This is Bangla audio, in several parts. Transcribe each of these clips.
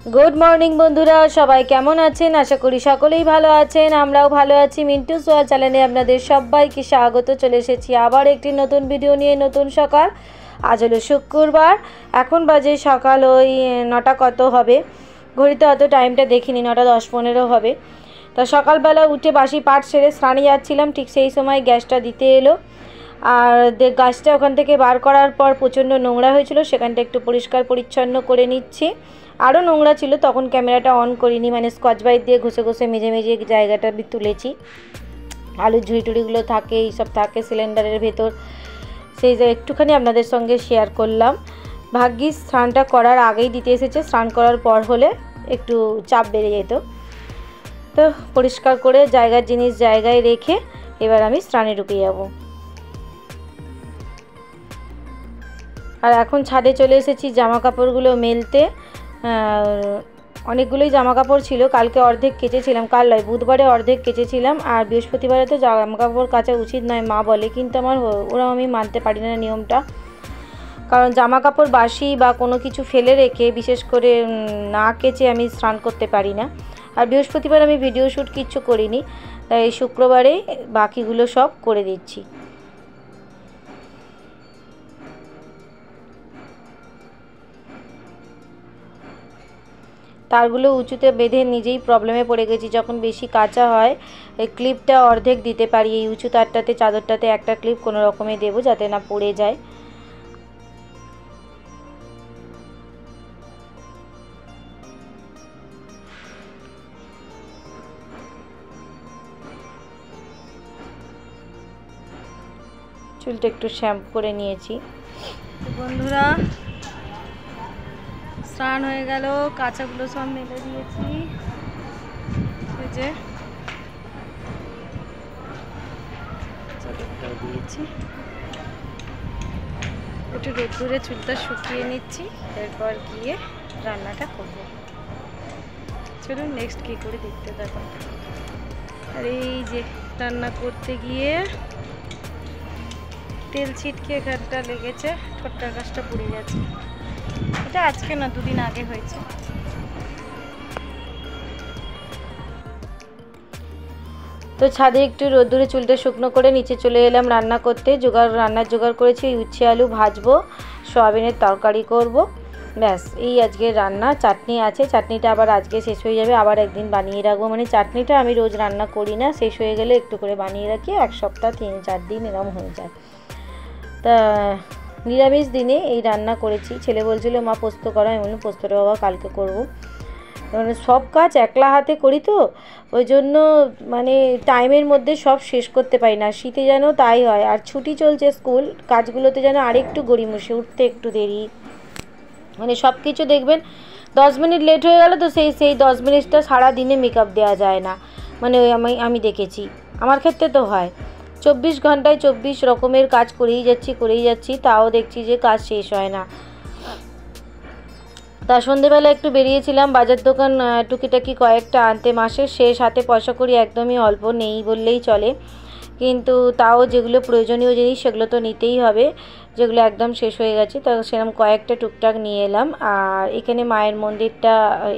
गुड मर्निंग बंधुरा सबाई केमन आছেন आशा करी सकलेई भालो आছেন আমরাও ভালো আছি। মিন্টু সোয়া চ্যানেলে আপনাদের সবাইকে স্বাগত। চলে এসেছি আবার একটি নতুন ভিডিও নিয়ে। নতুন সকাল, আজ হলো শুক্রবার, এখন বাজে সকাল ওই 9টা কত হবে, ঘড়িতে অত টাইমটা দেখিনি, 9টা 10-15 হবে। তা সকালবেলা উঠে বাসি পাট সেরে স্নানে যাচ্ছিলাম, ঠিক সেই সময় গ্যাসটা দিতে এলো। আর গাছটা ওখান থেকে বার করার পর প্রচণ্ড নোংরা হয়েছিল, সেখানটা একটু পরিষ্কার পরিচ্ছন্ন করে নিচ্ছি। আরও নোংরা ছিল, তখন ক্যামেরাটা অন করিনি, মানে স্কচ ব্রাইট দিয়ে ঘষে ঘষে মেজে মেজে জায়গাটা তুলেছি। আলুর ঝুড়িটুড়িগুলো থাকে, এইসব থাকে সিলিন্ডারের ভেতর, সেই যে একটুখানি আপনাদের সঙ্গে শেয়ার করলাম। ভাগ্যিস স্নানটা করার আগেই দিতে এসেছে, স্নান করার পর হলে একটু চাপ বেড়ে যেত। তো পরিষ্কার করে জায়গার জিনিস জায়গায় রেখে এবার আমি স্নানে ঢুকে যাব। আর এখন ছাদে চলে এসেছি জামা কাপড়গুলো মেলতে। অনেকগুলোই জামা কাপড় ছিল, কালকে অর্ধেক কেচেছিলাম, কাল নয় বুধবারে অর্ধেক কেচেছিলাম। আর বৃহস্পতিবারে তো জামা কাপড় কাচা উচিত নয় মা বলে, কিন্তু ওরাও আমি মানতে পারি না নিয়মটা। কারণ জামা কাপড় বাসি বা কোনো কিছু ফেলে রেখে বিশেষ করে না কেচে আমি স্নান করতে পারি না। আর বৃহস্পতিবার আমি ভিডিও শ্যুট কিচ্ছু করিনি, তাই শুক্রবারে বাকিগুলো সব করে দিচ্ছি। তারগুলো উঁচুতে বেঁধে নিজেই প্রবলেমে পড়ে গেছি। যখন বেশি কাঁচা হয় এই ক্লিপটা অর্ধেক দিতে পারি, এই উঁচু তারটাতে চাদরটাতে একটা ক্লিপ কোনো রকমে দেবো যাতে না পড়ে যায়। চুলটা একটু শ্যাম্পু করে নিয়েছি। বন্ধুরা স্নান হয়ে গেল, কাঁচাগুলো সব মেলে দিয়েছি, দিয়েছি একটু রোদ্দুরে চুলটা শুকিয়ে নিচ্ছি, এরপর গিয়ে রান্নাটা করব। চলুন নেক্সট কী করে দেখতে থাকুন। আর এই যে রান্না করতে গিয়ে তেল ছিটকে এখানটা লেগেছে, ঠোঁটটার কাছটা পুড়ে গেছে। এটা আজকে না, দুদিন আগে হয়েছে। তো ছাদে একটু রোদ্দুরে চুলটা শুকনো করে নিচে চলে এলাম রান্না করতে। রান্নার জোগাড় করেছি, উচ্ছে আলু ভাজবো, সয়াবিনের তরকারি করব, ব্যাস এই আজকের রান্না। চাটনি আছে, চাটনিটা আবার আজকে শেষ হয়ে যাবে, আবার একদিন বানিয়ে রাখবো। মানে চাটনিটা আমি রোজ রান্না করি না, শেষ হয়ে গেলে একটু করে বানিয়ে রাখি, এক সপ্তাহ 3-4 দিন এরকম হয়ে যায়। তা নিরামিষ দিনে এই রান্না করেছি। ছেলে বলছিল মা পোস্ত করো, আমি বললাম পোস্তটা বাবা কালকে করবো। মানে সব কাজ একলা হাতে করি তো, ওই জন্য মানে টাইমের মধ্যে সব শেষ করতে পারি না। শীতে যেন তাই হয়, আর ছুটি চলছে স্কুল, কাজগুলোতে যেন আরেকটু গড়িমসে, উঠতে একটু দেরি, মানে সব কিছু দেখবেন 10 মিনিট লেট হয়ে গেল তো সেই 10 মিনিটটা সারা দিনে মেকআপ দেওয়া যায় না। মানে আমি দেখেছি, আমার ক্ষেত্রে তো হয় 24 ঘন্টায় 24 রকমের কাজ করেই যাচ্ছি, তাও দেখছি যে কাজ শেষ হয় না। তা সন্ধেবেলা একটু বেরিয়েছিলাম বাজার দোকান টুকিটাকি কয়েকটা আনতে। মাসের শেষ, হাতে পয়সা করি একদমই অল্প, নেই বললেই চলে, কিন্তু তাও যেগুলো প্রয়োজনীয় জিনিস সেগুলো তো নিতেই হবে, যেগুলো একদম শেষ হয়ে গেছে, তা সেরকম কয়েকটা টুকটাক নিয়ে এলাম। আর এখানে মায়ের মন্দিরটা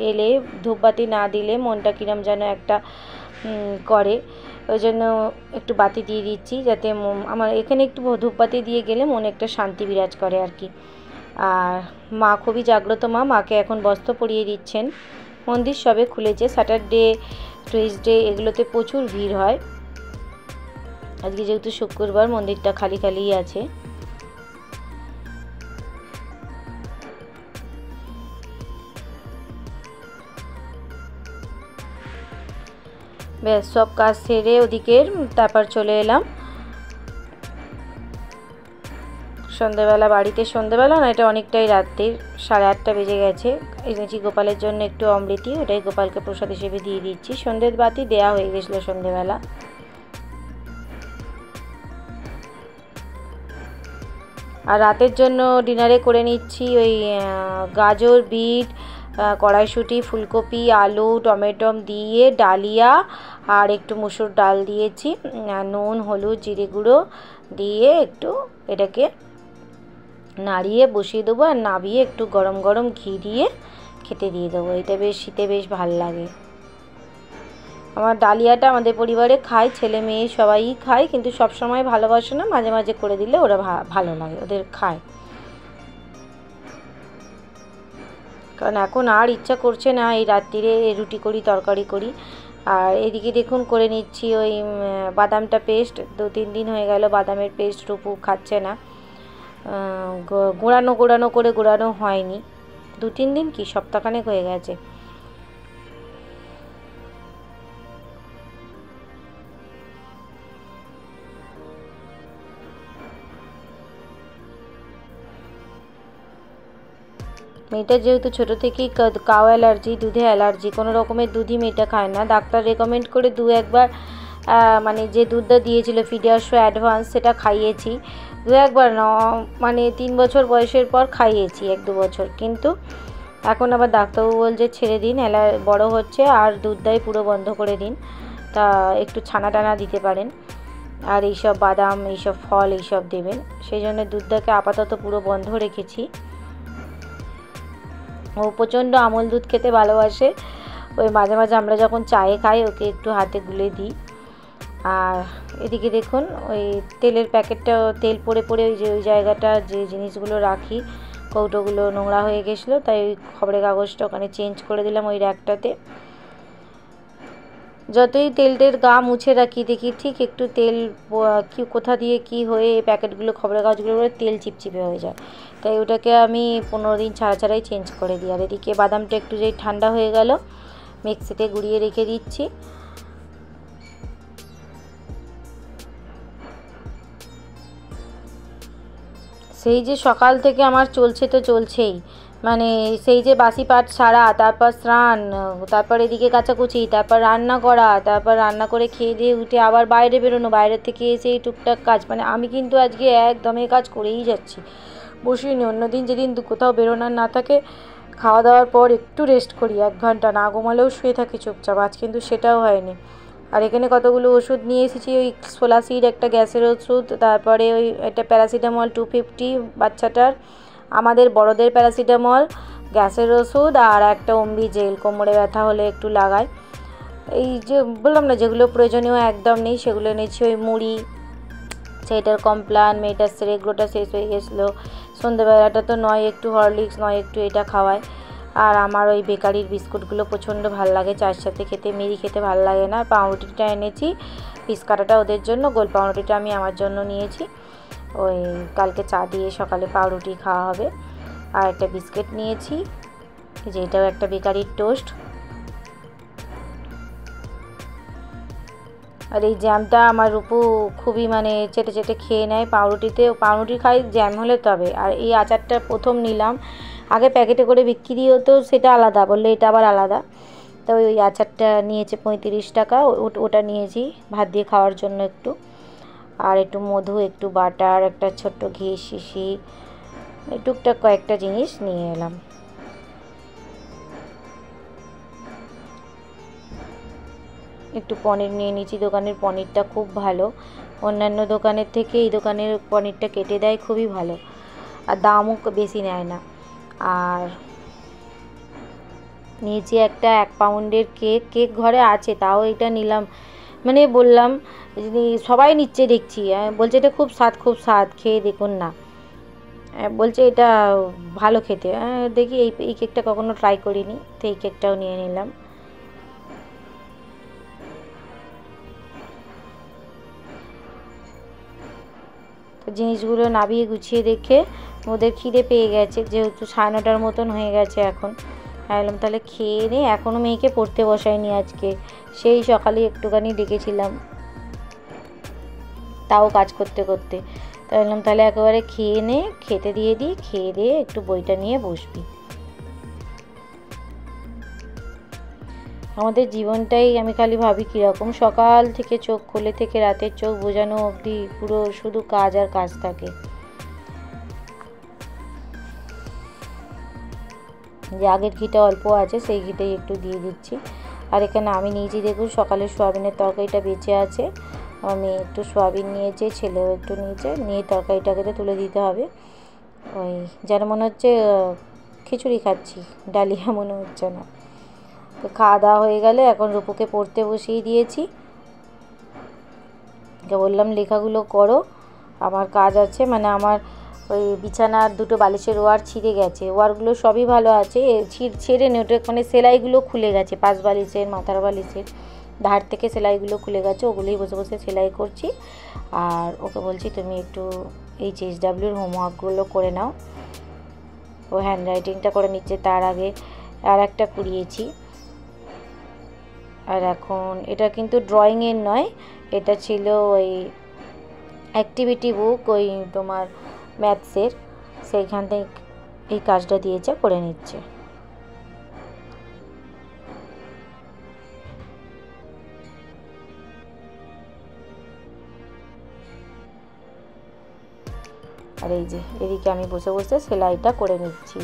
এলে ধূপবাতি না দিলে মনটা কিরম যেন একটা করে, ওই জন্য একটু বাতি দিয়ে দিচ্ছি, যাতে আমার এখানে একটু ধূপবাতি দিয়ে গেলে মনে একটা শান্তি বিরাজ করে আর কি। আর মা খুবই জাগ্রত মা, মাকে এখন বস্ত্র পরিয়ে দিচ্ছেন। মন্দির সবে খুলেছে, স্যাটারডে টুইসডে এগুলোতে প্রচুর ভিড় হয়। আজকে যেহেতু শুক্রবার মন্দিরটা খালি খালিই আছে। ব্যাস সব কাজ সেরে ওদিকের তারপর চলে এলাম সন্ধ্যাবেলা বাড়িতে। সন্ধ্যাবেলা না, এটা অনেকটাই রাত্রির, 8:30 বেজে গেছে। এনেছি গোপালের জন্য একটু অমৃতি, ওটাই গোপালকে প্রসাদ হিসেবে দিয়ে দিচ্ছি। সন্ধ্যের বাতি দেয়া হয়ে গেছিলো সন্ধ্যেবেলা। আর রাতের জন্য ডিনারে করে নিচ্ছি ওই গাজর, বিট, কড়াইশুঁটি, ফুলকপি, আলু, টমেটো দিয়ে ডালিয়া আর একটু মুসুর ডাল দিয়েছি, নুন, হলুদ, জিরে গুঁড়ো দিয়ে একটু এটাকে নাড়িয়ে বসিয়ে দেবো। আর নাবিয়ে একটু গরম গরম ঘি দিয়ে খেতে দিয়ে দেবো। এটা বেশ শীতে বেশ ভালো লাগে। আমার ডালিয়াটা আমাদের পরিবারে খায়, ছেলে মেয়ে সবাই খায়, কিন্তু সব সময় ভালোবাসে না, মাঝে মাঝে করে দিলে ওরা ভালো লাগে, ওদের খায়। কারণ এখন আর ইচ্ছা করছে না এই রাত্রিরে রুটি করি তরকারি করি। আর এদিকে দেখুন করে নিচ্ছি ওই বাদামটা পেস্ট। 2-3 দিন হয়ে গেল বাদামের পেস্ট রূপু খাচ্ছে না, গোড়ানো করে গোড়ানো হয়নি। 2-3 দিন কি সপ্তাহখানেক হয়ে গেছে। মেয়েটা যেহেতু ছোটো থেকেই কাউ অ্যালার্জি, দুধে অ্যালার্জি, কোনো রকমের দুধই মেয়েটা খায় না। ডাক্তার রেকমেন্ড করে 2-1 বার মানে যে দুধটা দিয়েছিল পিডিয়াশো অ্যাডভান্স সেটা খাইয়েছি। 2-1 বার না, মানে 3 বছর বয়সের পর খাইয়েছি, 1-2 বছর। কিন্তু এখন আবার ডাক্তারবাবু বলছে ছেড়ে দিন, বড় হচ্ছে, আর দুধটাই পুরো বন্ধ করে দিন। তা একটু ছানা টানা দিতে পারেন, আর এইসব বাদাম, এইসব ফল এইসব দেবেন। সেই জন্য দুধটাকে আপাতত পুরো বন্ধ রেখেছি। ও প্রচণ্ড আমল দুধ খেতে ভালোবাসে। ওই মাঝে মাঝে আমরা যখন চায়ে খাই ওকে একটু হাতে গুলে দিই। আর এদিকে দেখুন ওই তেলের প্যাকেটটা, তেল পড়ে পড়ে ওই জায়গাটা যে জিনিসগুলো রাখি কৌটোগুলো নোংরা হয়ে গেছিলো, তাই ওই খবরের কাগজটা ওখানে চেঞ্জ করে দিলাম ওই র্যাকটাতে। যতই তেলটের গা মুছে রাখি দেখি ঠিক একটু তেল কি কোথা দিয়ে কি হয়ে এই প্যাকেটগুলো খবরের কাগজগুলো তেল চিপচিপে হয়ে যায়। তাই ওটাকে আমি 15 দিন ছাড়াই চেঞ্জ করে দিই। আর এদিকে বাদামটা একটু যেই ঠান্ডা হয়ে গেল মিক্সিতে গুঁড়িয়ে রেখে দিচ্ছি। সেই যে সকাল থেকে আমার চলছে তো চলছেই, মানে সেই যে বাসি পাট সারা, তারপর স্নান, তারপর এদিকে কাচাকুচি, তারপর রান্না করা, তারপর রান্না করে খেয়ে দিয়ে উঠে আবার বাইরে বেরোনো, বাইরের থেকে এসে এই টুকটাক কাজ। মানে আমি কিন্তু আজকে একদমই কাজ করেই যাচ্ছি, বসিনি। অন্যদিন যেদিন কোথাও বেরোনোর না থাকে খাওয়া দাওয়ার পর একটু রেস্ট করি, 1 ঘন্টা না ঘুমালেও শুয়ে থাকি চুপচাপ, আজ কিন্তু সেটাও হয়নি। আর এখানে কতগুলো ওষুধ নিয়ে এসেছি, ওই সোলাসিড একটা গ্যাসের ওষুধ, তারপরে ওই একটা প্যারাসিটামল 250 বাচ্চাটার, আমাদের বড়দের প্যারাসিটামল, গ্যাসের ওষুধ, আর একটা অম্বি জেল, কোমরে ব্যথা হলে একটু লাগাই। এই যে বললাম না যেগুলো প্রয়োজনীয় একদম নেই সেগুলো নিয়েছি। ওই মুড়ি, সেইটার কমপ্লান, মেয়েটার সেরেগ্লোটা শেষ হয়ে গেছিলো, সন্ধ্যেবেলাটা তো নয় একটু হরলিক্স নয় একটু এটা খাওয়ায়। আর আমার ওই বেকারির বিস্কুটগুলো প্রচণ্ড ভালো লাগে, চায়ের সাথে খেতে, মেরি খেতে ভালো লাগে না। পাউরুটিটা এনেছি, পিস কাটাটা ওদের জন্য, গোল পাউরুটিটা আমি আমার জন্য নিয়েছি। ওই কালকে চা দিয়ে সকালে পাউরুটি খাওয়া হবে। আর একটা বিস্কিট নিয়েছি, যেটাও একটা বেকারির টোস্ট। আর এই জ্যামটা আমার রূপু খুবই মানে চেটে চেটে খেয়ে নেয় পাউরুটিতে, পাউরুটি খাই জ্যাম হলে তবে। আর এই আচারটা প্রথম নিলাম, আগে প্যাকেটে করে বিক্রি হতো সেটা আলাদা, বললে এটা আবার আলাদা। তো ওই আচারটা নিয়েছে 35 টাকা, ওটা নিয়েছি ভাত দিয়ে খাওয়ার জন্য একটু। আর একটু মধু, একটু বাটার, একটা ছোট্ট ঘি শিশি, টুকটাক কয়েকটা জিনিস নিয়ে এলাম। একটু পনির নিয়ে নিয়েছি, দোকানের পনিরটা খুব ভালো, অন্যান্য দোকানের থেকে এই দোকানের পনিরটা কেটে দেয় খুবই ভালো, আর দামও বেশি নেয় না। আর নিয়েছি একটা 1 পাউন্ডের কেক ঘরে আছে, তাও এটা নিলাম। মানে বললাম সবাই নিচ্ছে দেখছি, বলছে এটা খুব স্বাদ, খেয়ে দেখুন না, বলছে এটা ভালো খেতে। দেখি এই কেকটা কখনো ট্রাই করিনি, তো এই কেকটাও নিয়ে নিলাম। তো জিনিসগুলো নামিয়ে গুছিয়ে দেখে ওদের খিদে পেয়ে গেছে, যেহেতু 9:30 মতন হয়ে গেছে এখন। ভাবলাম তাহলে খেয়ে নে, এখনও মেয়েকে পড়তে বসাইনি আজকে, সেই সকালে একটুখানি ডেকেছিলাম, তাও কাজ করতে করতে। তাই বললাম তাহলে একেবারে খেয়ে নে, খেতে দিয়ে দিই, খেয়ে দিয়ে একটু বইটা নিয়ে বসবি। আমাদের জীবনটাই আমি খালি ভাবি কীরকম, সকাল থেকে চোখ খুলে থেকে রাতের চোখ বোঝানো অবধি পুরো শুধু কাজ আর কাজ থাকে। যে আগের ঘিটা অল্প আছে সেই ঘিটাই একটু দিয়ে দিচ্ছি। আর এখানে আমি নিয়েছি দেখুন সকালে সোয়াবিনের তরকারিটা বেঁচে আছে, আমি একটু সোয়াবিন নিয়েছি, ছেলেও একটু নিয়েছে, নিয়ে তরকারিটাকে তুলে দিতে হবে। ওই যেন মনে হচ্ছে খিচুড়ি খাচ্ছি, ডালিয়া মনে হচ্ছে না। তো খাওয়া দাওয়া হয়ে গেলে এখন রূপুকে পড়তে বসিয়ে দিয়েছি। বললাম লেখাগুলো করো, আমার কাজ আছে। মানে আমার ওই বিছানার দুটো বালিশের ওয়ার ছিঁড়ে গেছে, ওয়ারগুলো সবই ভালো আছে, ছেড়ে নেই ওটা, মানে সেলাইগুলো খুলে গেছে, পাশ বালিশের মাথার বালিশের ধার থেকে সেলাইগুলো খুলে গেছে, ওগুলোই বসে বসে সেলাই করছি। আর ওকে বলছি তুমি একটু HSWর হোমওয়ার্কগুলো করে নাও। ও হ্যান্ড রাইটিংটা করে নিচ্ছে, তার আগে আর একটা কুড়িয়েছি। আর এখন এটা কিন্তু ড্রয়িংয়ের নয়, এটা ছিল ওই অ্যাক্টিভিটি বুক, ওই তোমার ম্যাথসের, সেইখান থেকে এই কাজটা দিয়েছে, করে নিচ্ছে। আর এই যে এদিকে আমি বসে বসে সেলাইটা করে নিচ্ছি।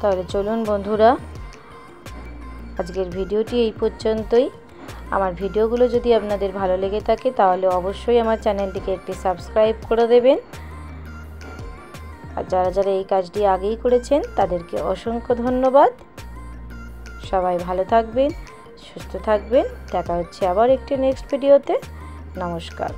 তাহলে চলুন বন্ধুরা, আজকের ভিডিওটি এই পর্যন্তই। আমার ভিডিওগুলো যদি আপনাদের ভালো লেগে থাকে তাহলে অবশ্যই আমার চ্যানেলটিকে একটি সাবস্ক্রাইব করে দেবেন। আর যারা যারা এই কাজটি আগেই করেছেন তাদেরকে অসংখ্য ধন্যবাদ। সবাই ভালো থাকবেন, সুস্থ থাকবেন। দেখা হচ্ছে আবার একটি নেক্সট ভিডিওতে। নমস্কার।